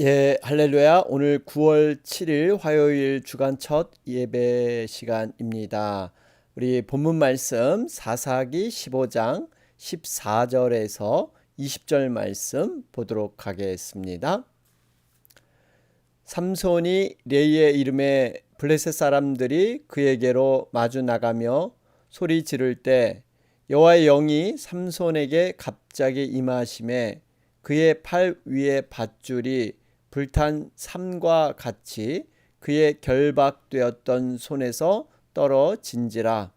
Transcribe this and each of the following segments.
예, 할렐루야. 오늘 9월 7일 화요일 주간 첫 예배 시간입니다. 우리 본문 말씀 사사기 15장 14절에서 20절 말씀 보도록 하겠습니다. 삼손이 레이의 이름에 블레셋 사람들이 그에게로 마주 나가며 소리 지를 때 여호와의 영이 삼손에게 갑자기 임하심에 그의 팔 위에 밧줄이 불탄 삼과 같이 그의 결박되었던 손에서 떨어진지라.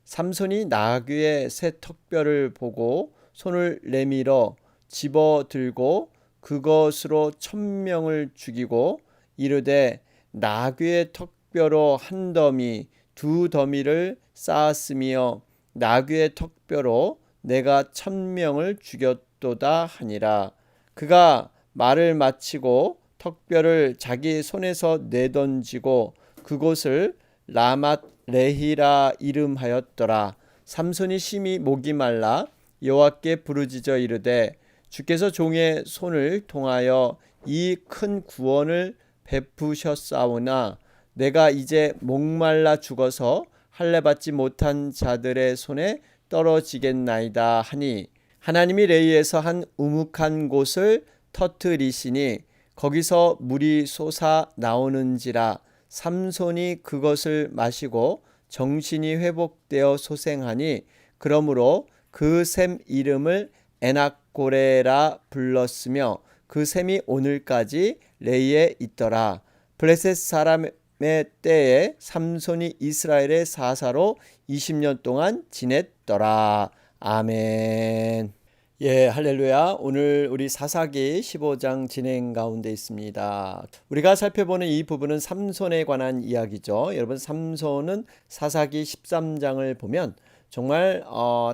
삼손이 나귀의 새 턱뼈를 보고 손을 내밀어 집어들고 그것으로 1,000명을 죽이고 이르되 나귀의 턱뼈로 한 더미 두 더미를 쌓았으며 나귀의 턱뼈로 내가 1,000명을 죽였도다 하니라. 그가 말을 마치고 턱뼈를 자기 손에서 내던지고 그곳을 라맛 레히라 이름하였더라. 삼손이 심히 목이 말라 여호와께 부르짖어 이르되 주께서 종의 손을 통하여 이 큰 구원을 베푸셨사오나 내가 이제 목말라 죽어서 할례 받지 못한 자들의 손에 떨어지겠나이다 하니 하나님이 레이에서 한 우묵한 곳을 터뜨리시니 거기서 물이 솟아 나오는지라. 삼손이 그것을 마시고 정신이 회복되어 소생하니 그러므로 그 샘 이름을 에낙고레라 불렀으며 그 샘이 오늘까지 레이에 있더라. 블레셋 사람의 때에 삼손이 이스라엘의 사사로 20년 동안 지냈더라. 아멘. 예, 할렐루야. 오늘 우리 사사기 15장 진행 가운데 있습니다. 우리가 살펴보는 이 부분은 삼손에 관한 이야기죠. 여러분, 삼손은 사사기 13장을 보면 정말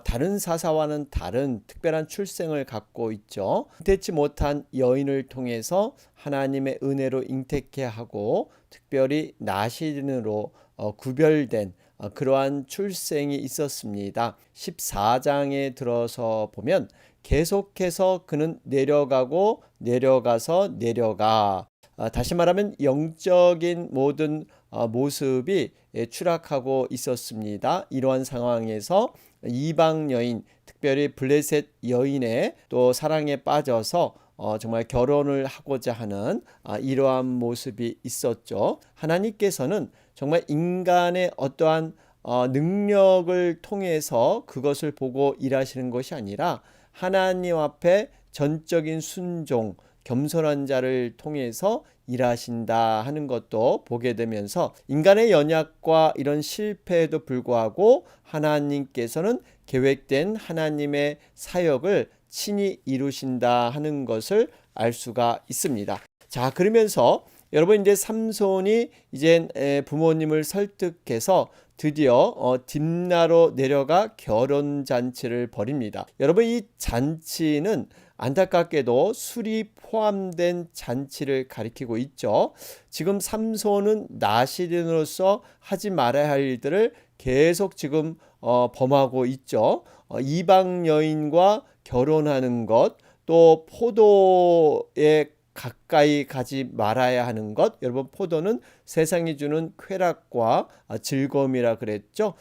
다른 사사와는 다른 특별한 출생을 갖고 있죠. 잉태치 못한 여인을 통해서 하나님의 은혜로 잉태케 하고 특별히 나시린으로 구별된 그러한 출생이 있었습니다. 14장에 들어서 보면 계속해서 그는 내려가고 내려가서 내려가. 다시 말하면 영적인 모든 모습이 추락하고 있었습니다. 이러한 상황에서 이방 여인, 특별히 블레셋 여인의 또 사랑에 빠져서 정말 결혼을 하고자 하는 이러한 모습이 있었죠. 하나님께서는 정말 인간의 어떠한 능력을 통해서 그것을 보고 일하시는 것이 아니라 하나님 앞에 전적인 순종, 겸손한 자를 통해서 일하신다 하는 것도 보게 되면서 인간의 연약과 이런 실패에도 불구하고 하나님께서는 계획된 하나님의 사역을 친히 이루신다 하는 것을 알 수가 있습니다. 자, 그러면서 여러분 이제 삼손이 이제 부모님을 설득해서 드디어 딥나로 내려가 결혼 잔치를 벌입니다. 여러분 이 잔치는 안타깝게도 술이 포함된 잔치를 가리키고 있죠. 지금 삼손은 나시린으로서 하지 말아야 할 일들을 계속 지금 범하고 있죠. 이방 여인과 결혼하는 것, 또 포도에 가까이 가지 말아야 하는 것. 여러분 포도는 세상이 주는 쾌락과 즐거움이라 그랬죠.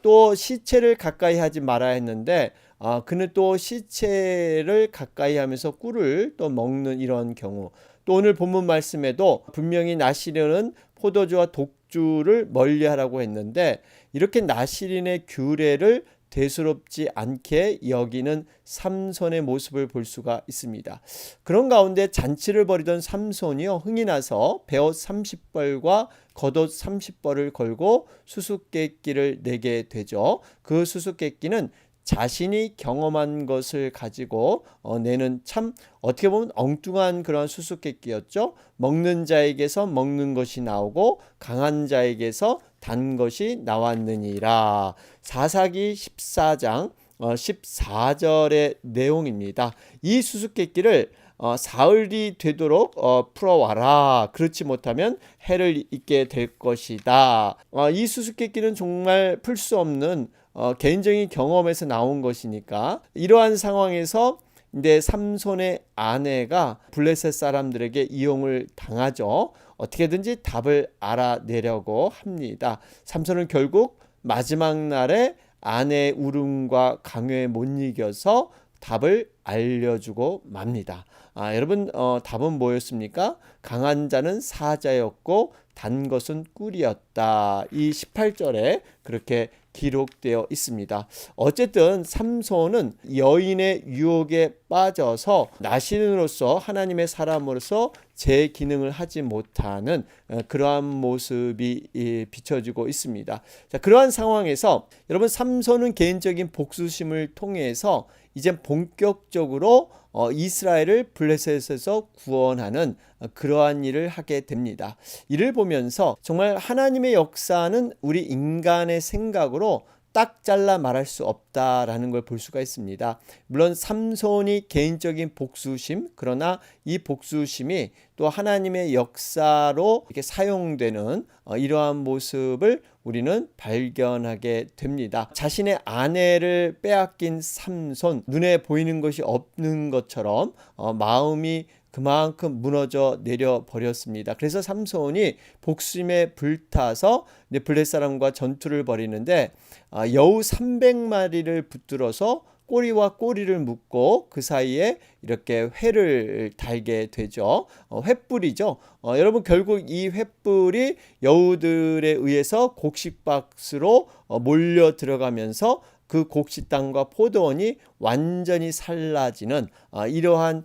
또 시체를 가까이 하지 말아야 했는데 그는 또 시체를 가까이 하면서 꿀을 또 먹는 이런 경우. 또 오늘 본문 말씀에도 분명히 나시린은 포도주와 독주를 멀리하라고 했는데 이렇게 나시린의 규례를 대수롭지 않게 여기는 삼손의 모습을 볼 수가 있습니다. 그런 가운데 잔치를 벌이던 삼손이요, 흥이 나서 베옷 30벌과 겉옷 30벌을 걸고 수수께끼를 내게 되죠. 그 수수께끼는 자신이 경험한 것을 가지고 내는 참 어떻게 보면 엉뚱한 그런 수수께끼였죠. 먹는 자에게서 먹는 것이 나오고 강한 자에게서 단 것이 나왔느니라. 사사기 14장 14절의 내용입니다. 이 수수께끼를 사흘이 되도록 풀어와라. 그렇지 못하면 해를 입게 될 것이다. 이 수수께끼는 정말 풀 수 없는 개인적인 경험에서 나온 것이니까 이러한 상황에서 근데 삼손의 아내가 블레셋 사람들에게 이용을 당하죠. 어떻게든지 답을 알아내려고 합니다. 삼손은 결국 마지막 날에 아내의 울음과 강요에 못 이겨서 답을 알려주고 맙니다. 여러분, 답은 뭐였습니까? 강한 자는 사자였고 단 것은 꿀이었다. 이 18절에 그렇게 기록되어 있습니다. 어쨌든 삼손은 여인의 유혹에 빠져서 나신으로서 하나님의 사람으로서 제 기능을 하지 못하는 그러한 모습이 비춰지고 있습니다. 자, 그러한 상황에서 여러분, 삼손은 개인적인 복수심을 통해서 이제 본격적으로 이스라엘을 블레셋에서 구원하는 그러한 일을 하게 됩니다. 이를 보면서 정말 하나님의 역사는 우리 인간의 생각으로 딱 잘라 말할 수 없다라는 걸 볼 수가 있습니다. 물론 삼손이 개인적인 복수심, 그러나 이 복수심이 또 하나님의 역사로 이렇게 사용되는 이러한 모습을 우리는 발견하게 됩니다. 자신의 아내를 빼앗긴 삼손, 눈에 보이는 것이 없는 것처럼 마음이 그만큼 무너져 내려 버렸습니다. 그래서 삼손이 복심에 불타서 블레셋 사람과 전투를 벌이는데 여우 300마리를 붙들어서 꼬리와 꼬리를 묶고 그 사이에 이렇게 회를 달게 되죠. 횃불이죠. 여러분, 결국 이 횃불이 여우들에 의해서 곡식밭으로 몰려 들어가면서 그 곡식 땅과 포도원이 완전히 살라지는 이러한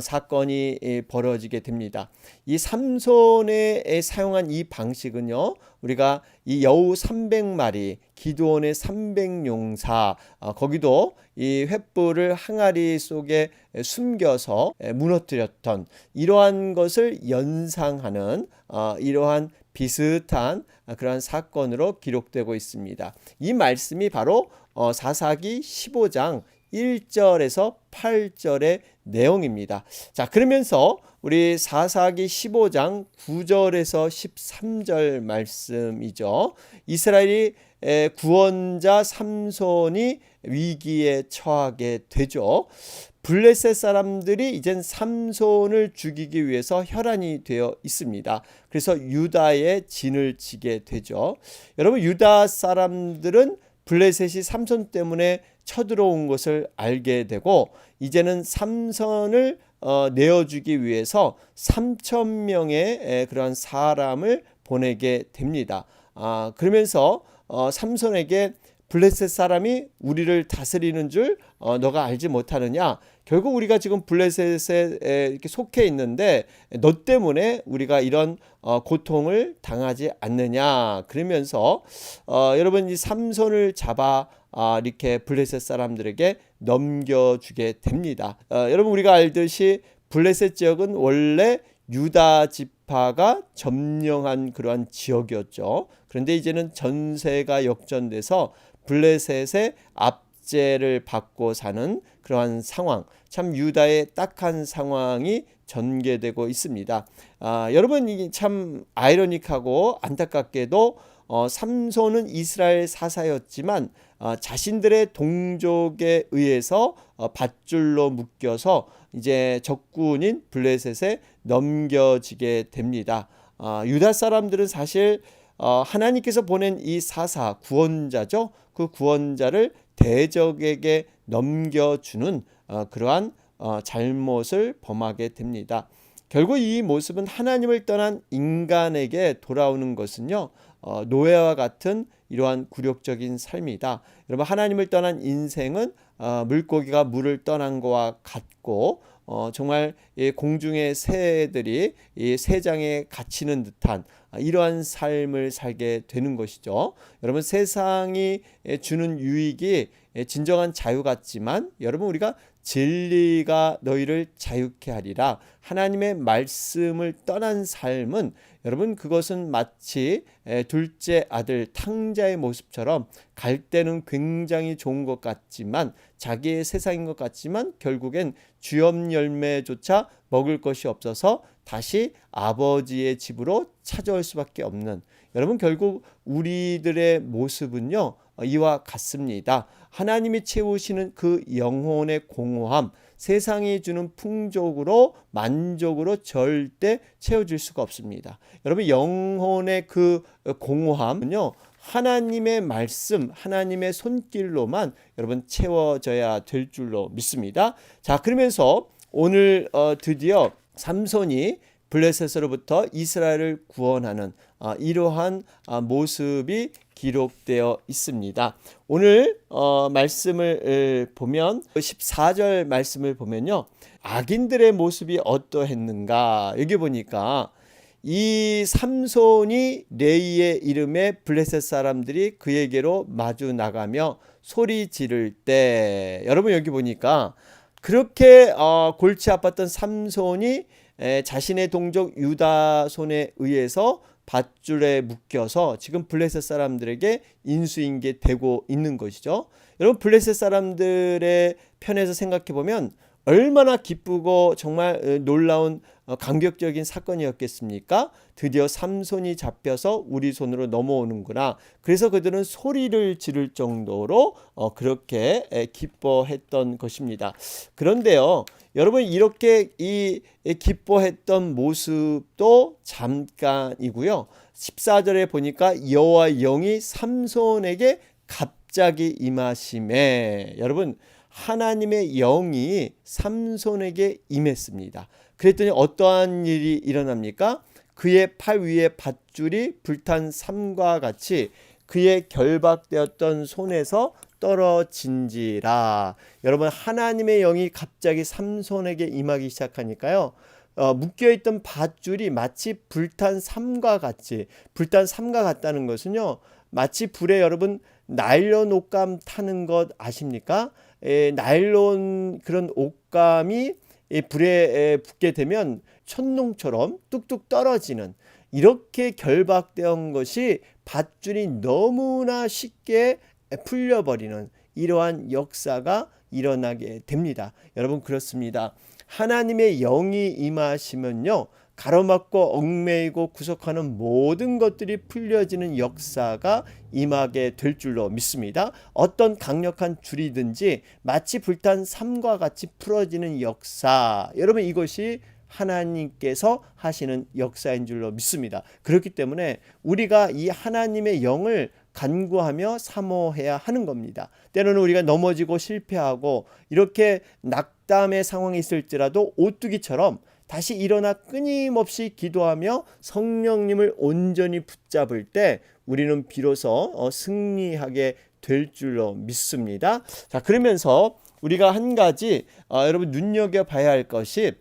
사건이 벌어지게 됩니다. 이 삼손에 사용한 이 방식은요, 우리가 이 여우 300마리, 기드온의 300용사, 거기도 이 횃불을 항아리 속에 숨겨서 무너뜨렸던 이러한 것을 연상하는 이러한 비슷한 그러한 사건으로 기록되고 있습니다. 이 말씀이 바로 사사기 15장 1절에서 8절의 내용입니다. 자, 그러면서 우리 사사기 15장 9절에서 13절 말씀이죠. 이스라엘이 구원자 삼손이 위기에 처하게 되죠. 블레셋 사람들이 이젠 삼손을 죽이기 위해서 혈안이 되어 있습니다. 그래서 유다의 진을 치게 되죠. 여러분, 유다 사람들은 블레셋이 삼손 때문에 쳐들어온 것을 알게 되고 이제는 삼손을 내어주기 위해서 3,000명의 그러한 사람을 보내게 됩니다. 그러면서 삼손에게 블레셋 사람이 우리를 다스리는 줄 너가 알지 못하느냐? 결국 우리가 지금 블레셋에 이렇게 속해 있는데 너 때문에 우리가 이런 고통을 당하지 않느냐? 그러면서 여러분, 이 삼손을 잡아 이렇게 블레셋 사람들에게 넘겨주게 됩니다. 여러분, 우리가 알듯이 블레셋 지역은 원래 유다 지파가 점령한 그러한 지역이었죠. 그런데 이제는 전세가 역전돼서 블레셋의 압제를 받고 사는 그러한 상황, 참 유다의 딱한 상황이 전개되고 있습니다. 여러분, 이게 참 아이러닉하고 안타깝게도 삼손은 이스라엘 사사였지만 자신들의 동족에 의해서 밧줄로 묶여서 이제 적군인 블레셋에 넘겨지게 됩니다. 유다 사람들은 사실 하나님께서 보낸 이 사사, 구원자죠. 그 구원자를 대적에게 넘겨주는 그러한 잘못을 범하게 됩니다. 결국 이 모습은 하나님을 떠난 인간에게 돌아오는 것은요, 노예와 같은 이러한 굴욕적인 삶이다. 여러분, 하나님을 떠난 인생은 물고기가 물을 떠난 것과 같고 정말 공중의 새들이 이 새장에 갇히는 듯한 이러한 삶을 살게 되는 것이죠. 여러분, 세상이 주는 유익이 진정한 자유 같지만 여러분, 우리가 진리가 너희를 자유케 하리라, 하나님의 말씀을 떠난 삶은 여러분, 그것은 마치 둘째 아들 탕자의 모습처럼 갈 때는 굉장히 좋은 것 같지만, 자기의 세상인 것 같지만 결국엔 주염 열매조차 먹을 것이 없어서 다시 아버지의 집으로 찾아올 수밖에 없는, 여러분, 결국 우리들의 모습은요, 이와 같습니다. 하나님이 채우시는 그 영혼의 공허함, 세상이 주는 풍족으로 만족으로 절대 채워질 수가 없습니다. 여러분, 영혼의 그 공허함은요, 하나님의 말씀, 하나님의 손길로만 여러분 채워져야 될 줄로 믿습니다. 자, 그러면서 오늘 드디어 삼손이 블레셋으로부터 이스라엘을 구원하는 이러한 모습이 기록되어 있습니다. 오늘 말씀을 보면 14절 말씀을 보면요, 악인들의 모습이 어떠했는가, 여기 보니까 이 삼손이 레이의 이름에 블레셋 사람들이 그에게로 마주 나가며 소리 지를 때, 여러분 여기 보니까 그렇게 골치 아팠던 삼손이 자신의 동족 유다 손에 의해서 밧줄에 묶여서 지금 블레셋 사람들에게 인수인계 되고 있는 것이죠. 여러분, 블레셋 사람들의 편에서 생각해 보면 얼마나 기쁘고 정말 놀라운 감격적인 사건이었겠습니까? 드디어 삼손이 잡혀서 우리 손으로 넘어오는구나. 그래서 그들은 소리를 지를 정도로 그렇게 기뻐했던 것입니다. 그런데요, 여러분, 이렇게 이 기뻐했던 모습도 잠깐이고요. 14절에 보니까 여호와의 영이 삼손에게 갑자기 임하심에, 여러분, 하나님의 영이 삼손에게 임했습니다. 그랬더니 어떠한 일이 일어납니까? 그의 팔 위에 밧줄이 불탄 삼과 같이 그의 결박되었던 손에서 떨어진지라. 여러분, 하나님의 영이 갑자기 삼손에게 임하기 시작하니까요, 묶여있던 밧줄이 마치 불탄 삼과 같이, 불탄 삼과 같다는 것은요, 마치 불에 여러분 나일론 옷감 타는 것 아십니까? 나일론 그런 옷감이 불에 붙게 되면 천둥처럼 뚝뚝 떨어지는, 이렇게 결박된 것이 밧줄이 너무나 쉽게 풀려버리는 이러한 역사가 일어나게 됩니다. 여러분, 그렇습니다. 하나님의 영이 임하시면요, 가로막고 얽매이고 구속하는 모든 것들이 풀려지는 역사가 임하게 될 줄로 믿습니다. 어떤 강력한 줄이든지 마치 불탄 삼과 같이 풀어지는 역사, 여러분, 이것이 하나님께서 하시는 역사인 줄로 믿습니다. 그렇기 때문에 우리가 이 하나님의 영을 간구하며 사모해야 하는 겁니다. 때로는 우리가 넘어지고 실패하고 이렇게 낙담의 상황이 있을지라도 오뚜기처럼 다시 일어나 끊임없이 기도하며 성령님을 온전히 붙잡을 때 우리는 비로소 승리하게 될 줄로 믿습니다. 자, 그러면서 우리가 한 가지 여러분 눈여겨봐야 할 것이,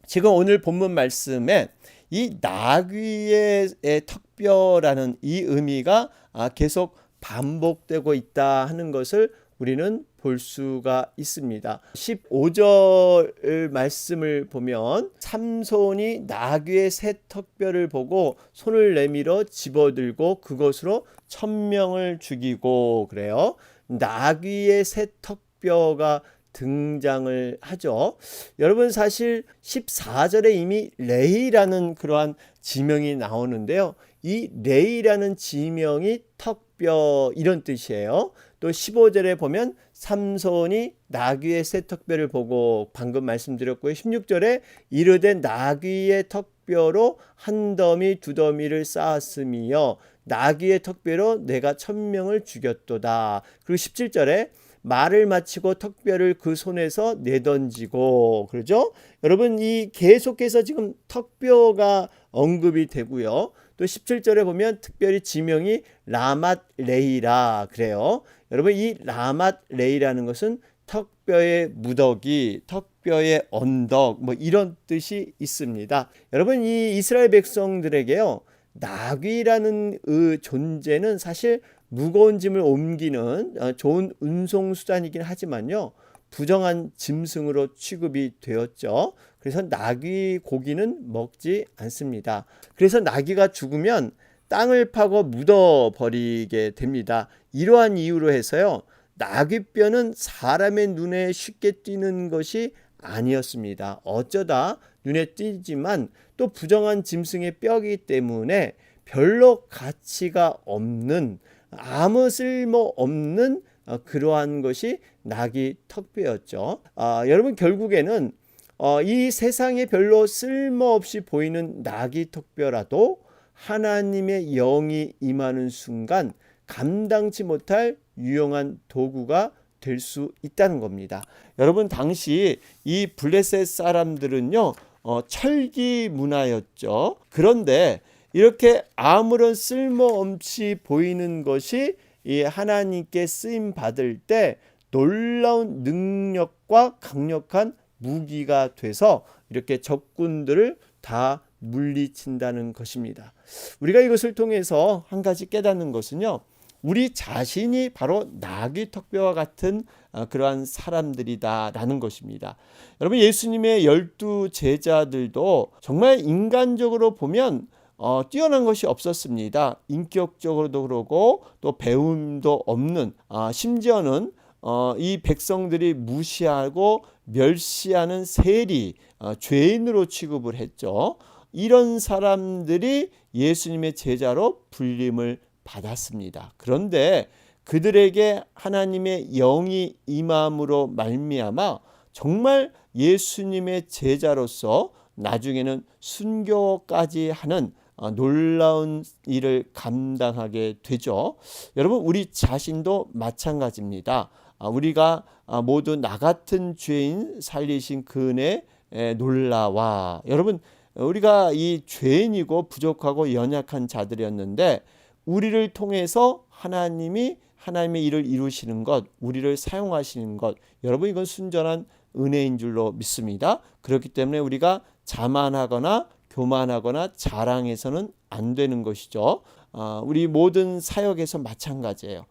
지금 오늘 본문 말씀에 이 나귀의 턱뼈라는 이 의미가 계속 반복되고 있다 하는 것을 우리는 볼 수가 있습니다. 15절 말씀을 보면 삼손이 나귀의 새 턱뼈를 보고 손을 내밀어 집어들고 그것으로 1000명을 죽이고, 그래요. 나귀의 새 턱뼈가 등장을 하죠. 여러분, 사실 14절에 이미 레이라는 그러한 지명이 나오는데요, 이 레이라는 지명이 턱뼈 이런 뜻이에요. 또 15절에 보면 삼손이 나귀의 새 턱뼈를 보고, 방금 말씀드렸고요. 16절에 이르되 나귀의 턱뼈로 한 더미 두 더미를 쌓았으며 나귀의 턱뼈로 내가 1000명을 죽였도다. 그리고 17절에 말을 마치고 턱뼈를 그 손에서 내던지고, 그러죠? 여러분, 이 계속해서 지금 턱뼈가 언급이 되고요. 또 17절에 보면 특별히 지명이 라맛 레이라 그래요. 여러분, 이 라맛 레이라는 것은 턱뼈의 무더기, 턱뼈의 언덕, 뭐 이런 뜻이 있습니다. 여러분, 이 이스라엘 백성들에게요, 나귀라는 존재는 사실 무거운 짐을 옮기는 좋은 운송수단이긴 하지만요, 부정한 짐승으로 취급이 되었죠. 그래서 나귀 고기는 먹지 않습니다. 그래서 나귀가 죽으면 땅을 파고 묻어버리게 됩니다. 이러한 이유로 해서요, 나귀뼈는 사람의 눈에 쉽게 띄는 것이 아니었습니다. 어쩌다 눈에 띄지만 또 부정한 짐승의 뼈이기 때문에 별로 가치가 없는 아무 쓸모 없는 그러한 것이 나귀 턱뼈였죠. 여러분 결국에는 이 세상에 별로 쓸모없이 보이는 나귀 턱뼈라도 하나님의 영이 임하는 순간 감당치 못할 유용한 도구가 될 수 있다는 겁니다. 여러분 당시 이 블레셋 사람들은요 철기 문화였죠. 그런데 이렇게 아무런 쓸모없이 보이는 것이 이 하나님께 쓰임 받을 때 놀라운 능력과 강력한 무기가 돼서 이렇게 적군들을 다 물리친다는 것입니다. 우리가 이것을 통해서 한 가지 깨닫는 것은요, 우리 자신이 바로 나귀 턱뼈와 같은 그러한 사람들이다라는 것입니다. 여러분 예수님의 12 제자들도 정말 인간적으로 보면 뛰어난 것이 없었습니다. 인격적으로도 그러고 또 배움도 없는 심지어는 이 백성들이 무시하고 멸시하는 세리 죄인으로 취급을 했죠. 이런 사람들이 예수님의 제자로 불림을 받았습니다. 그런데 그들에게 하나님의 영이 임함으로 말미암아 정말 예수님의 제자로서 나중에는 순교까지 하는 놀라운 일을 감당하게 되죠. 여러분 우리 자신도 마찬가지입니다. 우리가 모두 나 같은 죄인 살리신 그 은혜 놀라와. 여러분 우리가 이 죄인이고 부족하고 연약한 자들이었는데 우리를 통해서 하나님의 일을 이루시는 것, 우리를 사용하시는 것, 여러분 이건 순전한 은혜인 줄로 믿습니다. 그렇기 때문에 우리가 자만하거나 교만하거나 자랑해서는 안 되는 것이죠. 우리 모든 사역에서 마찬가지예요.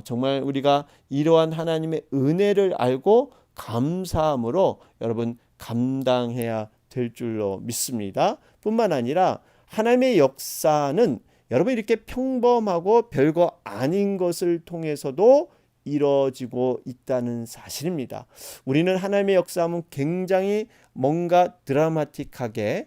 정말 우리가 이러한 하나님의 은혜를 알고 감사함으로 여러분 감당해야 될 줄로 믿습니다. 뿐만 아니라 하나님의 역사는 여러분 이렇게 평범하고 별거 아닌 것을 통해서도 이루어지고 있다는 사실입니다. 우리는 하나님의 역사하면 굉장히 뭔가 드라마틱하게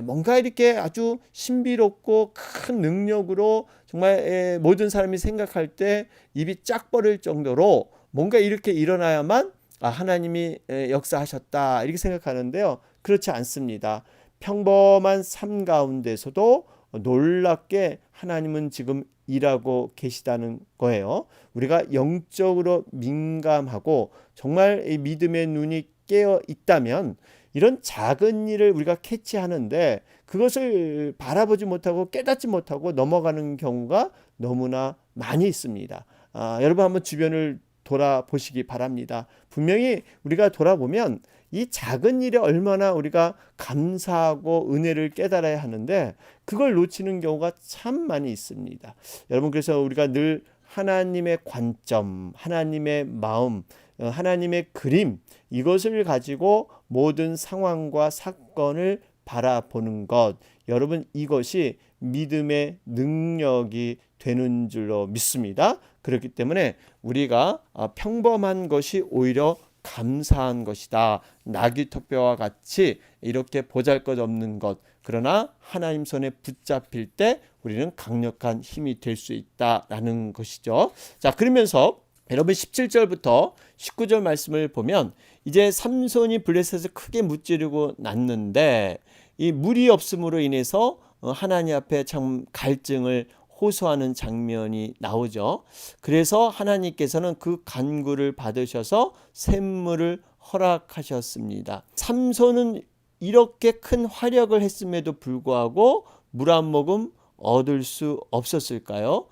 뭔가 이렇게 아주 신비롭고 큰 능력으로 정말 모든 사람이 생각할 때 입이 짝 벌릴 정도로 뭔가 이렇게 일어나야만 하나님이 역사하셨다 이렇게 생각하는데요. 그렇지 않습니다. 평범한 삶 가운데서도 놀랍게 하나님은 지금 일하고 계시다는 거예요. 우리가 영적으로 민감하고 정말 이 믿음의 눈이 깨어 있다면 이런 작은 일을 우리가 캐치하는데 그것을 바라보지 못하고 깨닫지 못하고 넘어가는 경우가 너무나 많이 있습니다. 여러분 한번 주변을 돌아보시기 바랍니다. 분명히 우리가 돌아보면 이 작은 일에 얼마나 우리가 감사하고 은혜를 깨달아야 하는데 그걸 놓치는 경우가 참 많이 있습니다. 여러분 그래서 우리가 늘 하나님의 관점, 하나님의 마음, 하나님의 그림 이것을 가지고 모든 상황과 사건을 바라보는 것, 여러분 이것이 믿음의 능력이 되는 줄로 믿습니다. 그렇기 때문에 우리가 평범한 것이 오히려 감사한 것이다. 나귀 턱뼈와 같이 이렇게 보잘것없는 것, 그러나 하나님 손에 붙잡힐 때 우리는 강력한 힘이 될 수 있다라는 것이죠. 자, 그러면서 여러분 17절부터 19절 말씀을 보면 이제 삼손이 블레셋을 크게 무찌르고 났는데 이 물이 없음으로 인해서 하나님 앞에 참 갈증을 호소하는 장면이 나오죠. 그래서 하나님께서는 그 간구를 받으셔서 샘물을 허락하셨습니다. 삼손은 이렇게 큰 활약을 했음에도 불구하고 물 한 모금 얻을 수 없었을까요?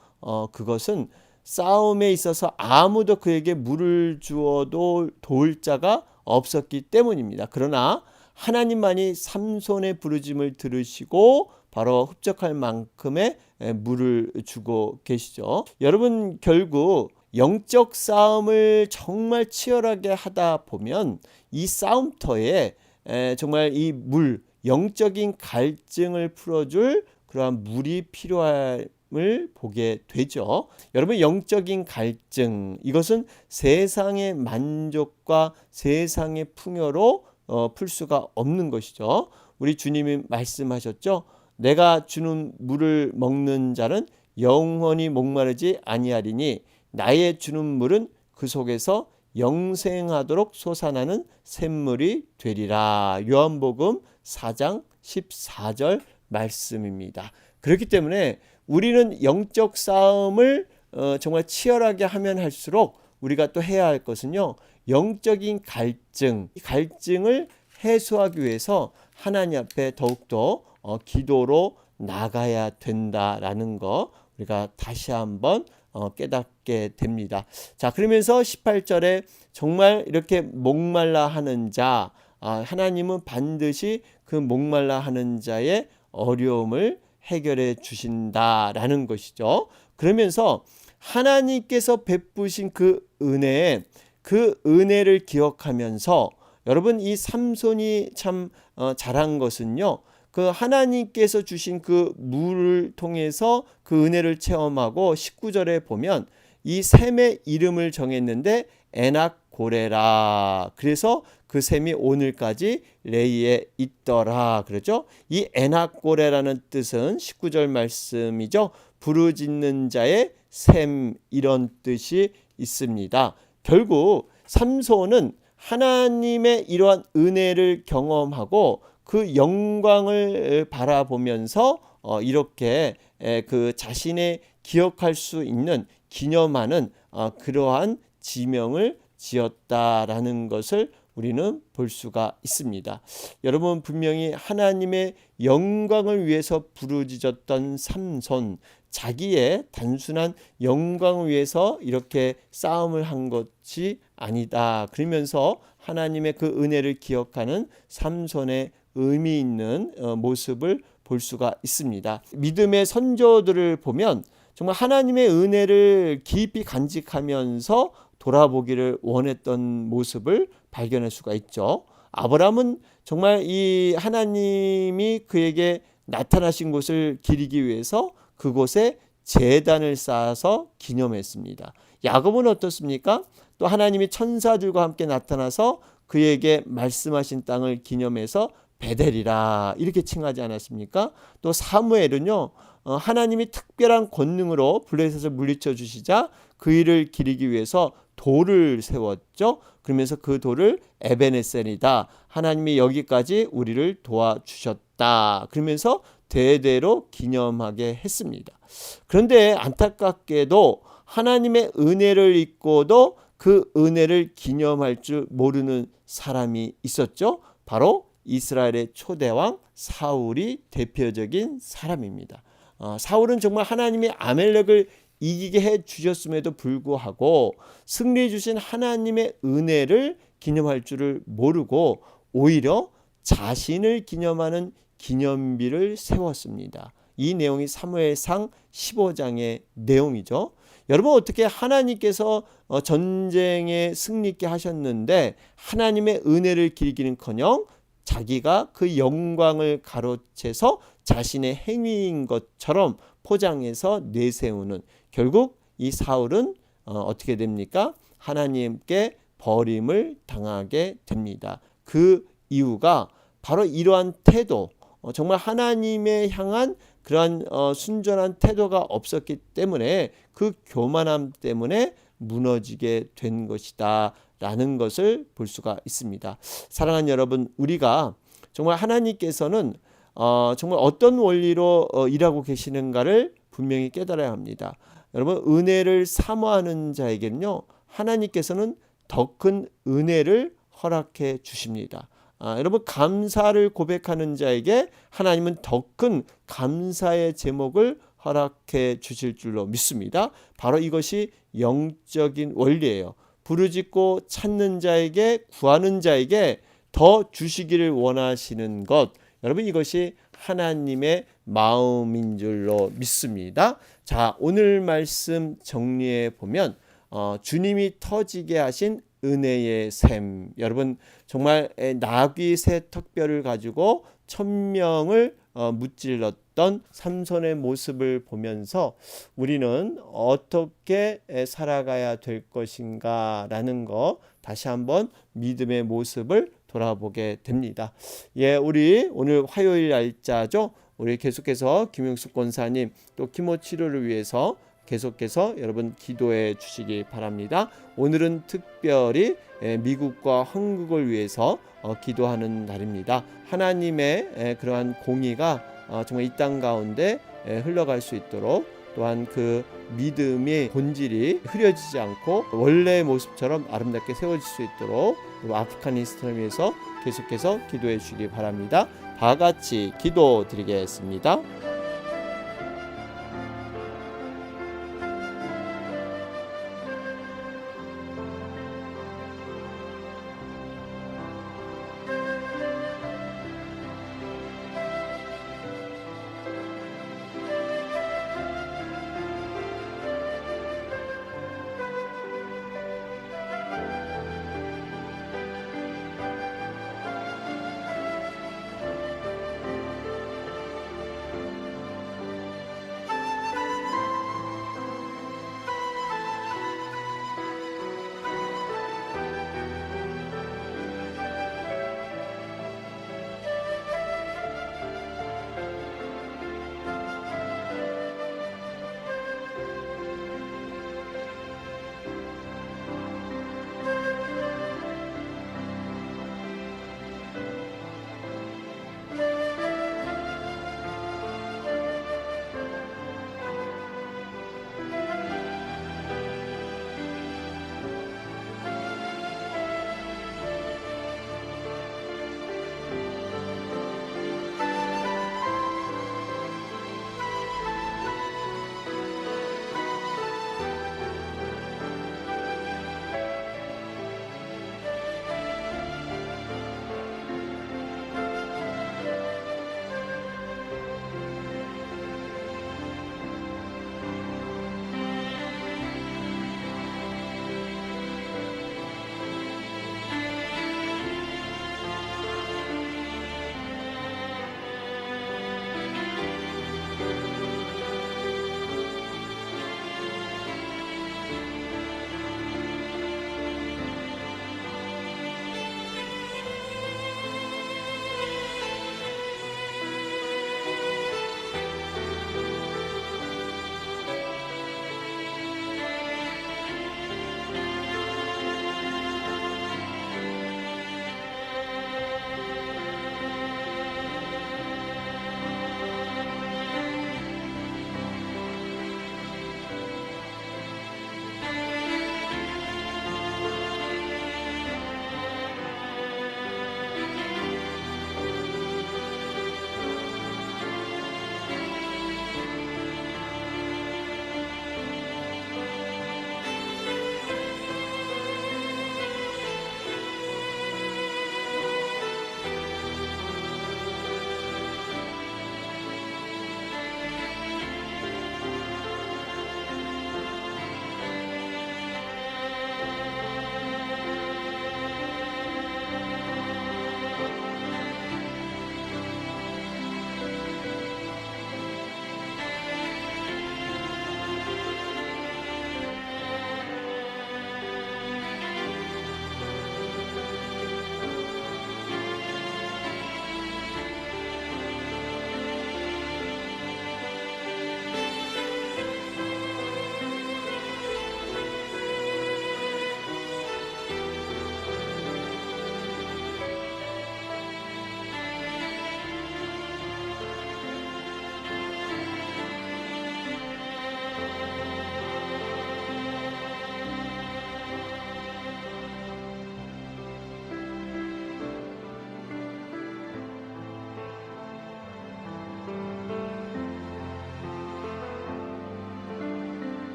그것은 싸움에 있어서 아무도 그에게 물을 주어도 도울 자가 없었기 때문입니다. 그러나 하나님만이 삼손의 부르짐을 들으시고 바로 흡족할 만큼의 물을 주고 계시죠. 여러분 결국 영적 싸움을 정말 치열하게 하다 보면 이 싸움터에 정말 이 물, 영적인 갈증을 풀어줄 그러한 물이 필요함을 보게 되죠. 여러분 영적인 갈증 이것은 세상의 만족과 세상의 풍요로 풀 수가 없는 것이죠. 우리 주님이 말씀하셨죠. 내가 주는 물을 먹는 자는 영원히 목마르지 아니하리니 나의 주는 물은 그 속에서 영생하도록 솟아나는 샘물이 되리라. 요한복음 4장 14절 말씀입니다. 그렇기 때문에 우리는 영적 싸움을 정말 치열하게 하면 할수록 우리가 또 해야 할 것은요, 영적인 이 갈증을 해소하기 위해서 하나님 앞에 더욱더 기도로 나가야 된다라는 거 우리가 다시 한번 깨닫게 됩니다. 자, 그러면서 18절에 정말 이렇게 목말라 하는 자, 하나님은 반드시 그 목말라 하는 자의 어려움을 해결해 주신다라는 것이죠. 그러면서 하나님께서 베푸신 그 은혜를 기억하면서 여러분, 이 삼손이 참 잘한 것은요, 그 하나님께서 주신 그 물을 통해서 그 은혜를 체험하고 19절에 보면 이 샘의 이름을 정했는데 에낙고레라. 그래서 그 샘이 오늘까지 레이에 있더라. 그러죠? 이 에낙고레라는 뜻은 19절 말씀이죠. 부르짖는 자의 샘, 이런 뜻이 있습니다. 결국 삼손은 하나님의 이러한 은혜를 경험하고 그 영광을 바라보면서 이렇게 그 자신의 기억할 수 있는 기념하는 그러한 지명을 지었다라는 것을 우리는 볼 수가 있습니다. 여러분, 분명히 하나님의 영광을 위해서 부르짖었던 삼손, 자기의 단순한 영광을 위해서 이렇게 싸움을 한 것이 아니다. 그러면서 하나님의 그 은혜를 기억하는 삼손의 의미 있는 모습을 볼 수가 있습니다. 믿음의 선조들을 보면 정말 하나님의 은혜를 깊이 간직하면서 돌아보기를 원했던 모습을 발견할 수가 있죠. 아브라함은 정말 이 하나님이 그에게 나타나신 곳을 기리기 위해서 그곳에 제단을 쌓아서 기념했습니다. 야곱은 어떻습니까? 또 하나님이 천사들과 함께 나타나서 그에게 말씀하신 땅을 기념해서 베델이라 이렇게 칭하지 않았습니까? 또 사무엘은요, 하나님이 특별한 권능으로 블레셋을 물리쳐 주시자 그 일을 기리기 위해서 돌을 세웠죠. 그러면서 그 돌을 에베네셀이다. 하나님이 여기까지 우리를 도와주셨다. 그러면서 대대로 기념하게 했습니다. 그런데 안타깝게도 하나님의 은혜를 잊고도 그 은혜를 기념할 줄 모르는 사람이 있었죠. 바로 이스라엘의 초대왕 사울이 대표적인 사람입니다. 사울은 정말 하나님이 아멜렉을 이기게 해 주셨음에도 불구하고 승리해 주신 하나님의 은혜를 기념할 줄을 모르고 오히려 자신을 기념하는 기념비를 세웠습니다. 이 내용이 사무엘상 15장의 내용이죠. 여러분, 어떻게 하나님께서 전쟁에 승리 있게 하셨는데 하나님의 은혜를 기리기는커녕 자기가 그 영광을 가로채서 자신의 행위인 것처럼 포장해서 내세우는, 결국 이 사울은 어떻게 됩니까? 하나님께 버림을 당하게 됩니다. 그 이유가 바로 이러한 태도, 정말 하나님에 향한 그러한 순전한 태도가 없었기 때문에 그 교만함 때문에 무너지게 된 것이다 라는 것을 볼 수가 있습니다. 사랑하는 여러분, 우리가 정말 하나님께서는 정말 어떤 원리로 일하고 계시는가를 분명히 깨달아야 합니다. 여러분, 은혜를 사모하는 자에게는요, 하나님께서는 더 큰 은혜를 허락해 주십니다. 여러분, 감사를 고백하는 자에게 하나님은 더 큰 감사의 제목을 허락해 주실 줄로 믿습니다. 바로 이것이 영적인 원리예요. 부르짖고 찾는 자에게, 구하는 자에게 더 주시기를 원하시는 것, 여러분, 이것이 하나님의 마음인 줄로 믿습니다. 자, 오늘 말씀 정리해 보면 주님이 터지게 하신 은혜의 샘, 여러분, 정말 나귀 새 턱뼈를 가지고 1000명을 무찔렀던 삼손의 모습을 보면서 우리는 어떻게 살아가야 될 것인가 라는 거 다시 한번 믿음의 모습을 돌아보게 됩니다. 예, 우리 오늘 화요일 날짜죠. 우리 계속해서 김용숙 권사님 또 키모 치료를 위해서 계속해서 여러분 기도해 주시기 바랍니다. 오늘은 특별히 미국과 한국을 위해서 기도하는 날입니다. 하나님의 그러한 공의가 정말 이 땅 가운데 흘러갈 수 있도록, 또한 그 믿음의 본질이 흐려지지 않고 원래의 모습처럼 아름답게 세워질 수 있도록 아프가니스탄을 위해서 계속해서 기도해 주시기 바랍니다. 다 같이 기도드리겠습니다.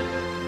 네.